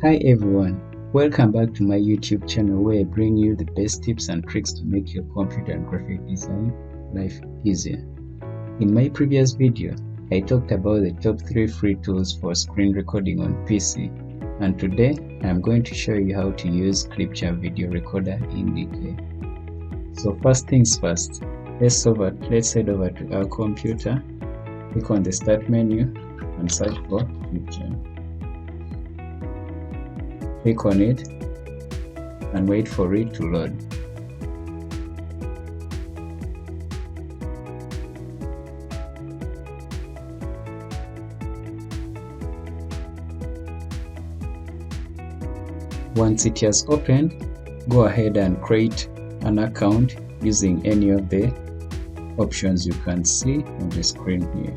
Hi everyone, welcome back to my YouTube channel where I bring you the best tips and tricks to make your computer and graphic design life easier. In my previous video, I talked about the top 3 free tools for screen recording on PC, and today I'm going to show you how to use Clipchamp video recorder in detail. So first things first, let's head over to our computer, click on the start menu and search for Clipchamp. Click on it and wait for it to load. Once it has opened, go ahead and create an account using any of the options you can see on the screen here.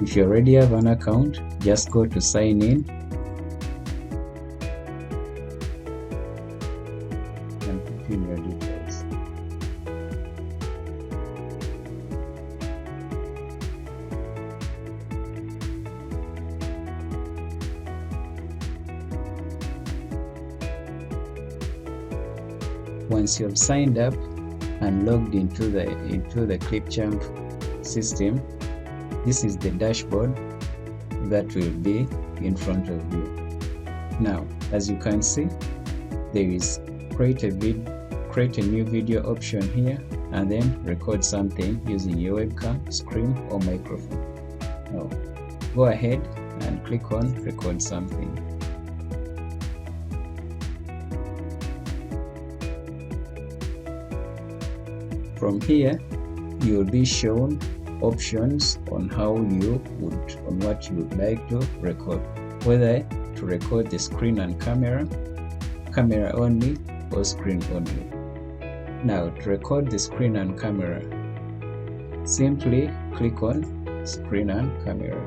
If you already have an account, just go to sign in and put in your details. Once you have signed up and logged into the Clipchamp system, this is the dashboard that will be in front of you. Now, as you can see, there is create a new video option here, and then record something using your webcam, screen, or microphone. Now, go ahead and click on record something. From here, you will be shown options on what you would like to record, whether to record the screen and camera only, or screen only. Now, to record the screen and camera, simply click on screen and camera.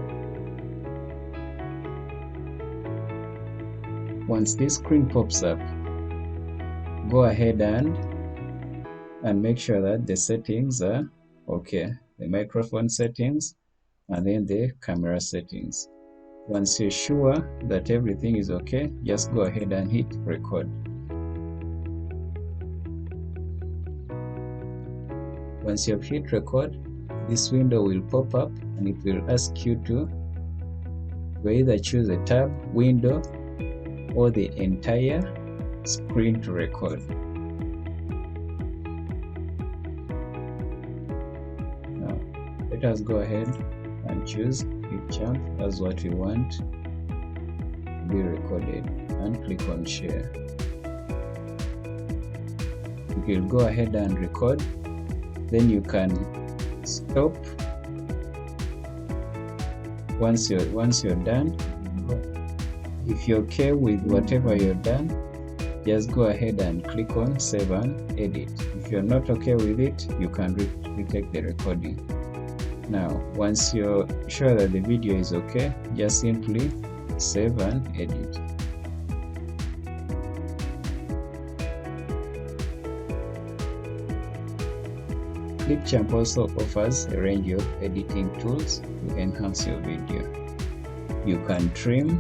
Once this screen pops up, go ahead and make sure that the settings are okay. The microphone settings and then the camera settings. Once you're sure that everything is okay, just go ahead and hit record. Once you have hit record, this window will pop up and it will ask you to either choose a tab, window, or the entire screen to record. Let us go ahead and choose Clipchamp as what we want to be recorded and click on share. If you'll go ahead and record, then you can stop. Once you're done, if you're okay with whatever you're done, just go ahead and click on save and edit. If you're not okay with it, you can retake the recording. Now, once you're sure that the video is okay, just simply save and edit. Clipchamp also offers a range of editing tools to enhance your video. You can trim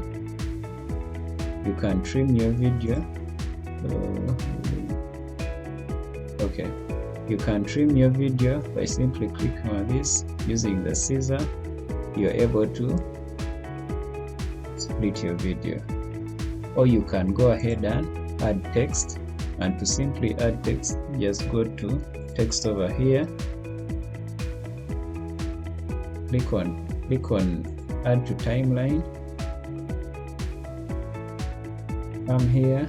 your video. You can trim your video by simply clicking on this. Using the scissor, you're able to split your video. Or you can go ahead and add text, and to simply add text, just go to text over here, click on add to timeline, come here.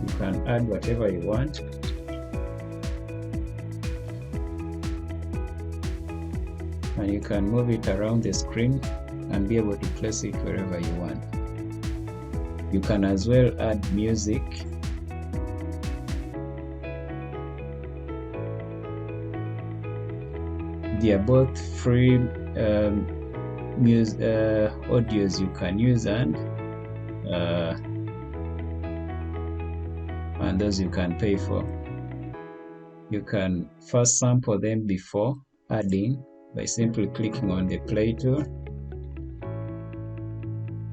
You can add whatever you want. And you can move it around the screen and be able to place it wherever you want. You can as well add music. They are both free audios you can use, and those you can pay for. You can first sample them before adding by simply clicking on the play tool.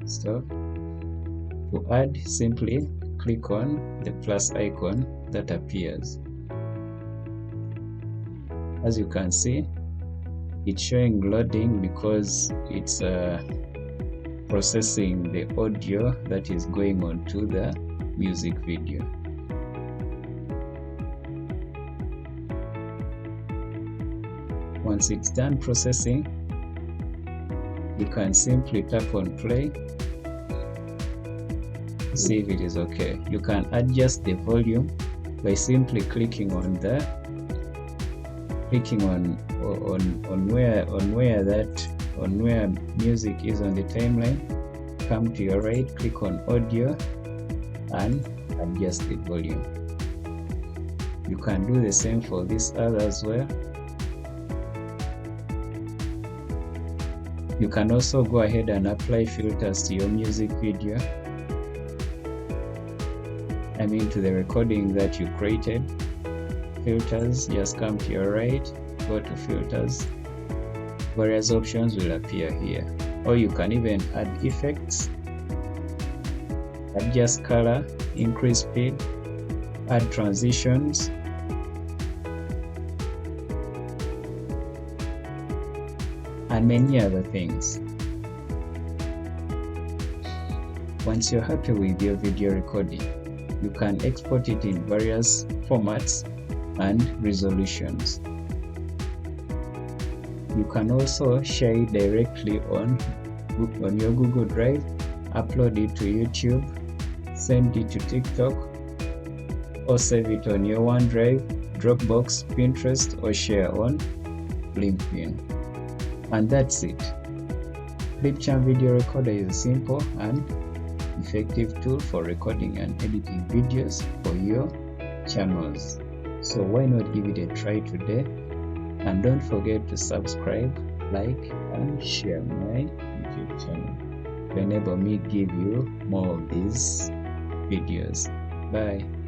Stop. To add, simply click on the plus icon that appears. As you can see, it's showing loading because it's processing the audio that is going on to the music video. Once it's done processing, you can simply tap on play, see if it is okay. You can adjust the volume by simply clicking on where music is on the timeline. Come to your right, click on audio and adjust the volume. You can do the same for this other as well. You can also go ahead and apply filters to your music video. I mean to the recording that you created. Filters, just come to your right, go to filters. Various options will appear here. Or you can even add effects, adjust color, increase speed, add transitions, and many other things. Once you're happy with your video recording, you can export it in various formats and resolutions. You can also share it directly on your Google Drive, upload it to YouTube, send it to TikTok, or save it on your OneDrive, Dropbox, Pinterest, or share on LinkedIn. And that's it. Clipchamp Video Recorder is a simple and effective tool for recording and editing videos for your channels. So why not give it a try today? And don't forget to subscribe, like, and share my YouTube channel to enable me give you more of these videos. Bye.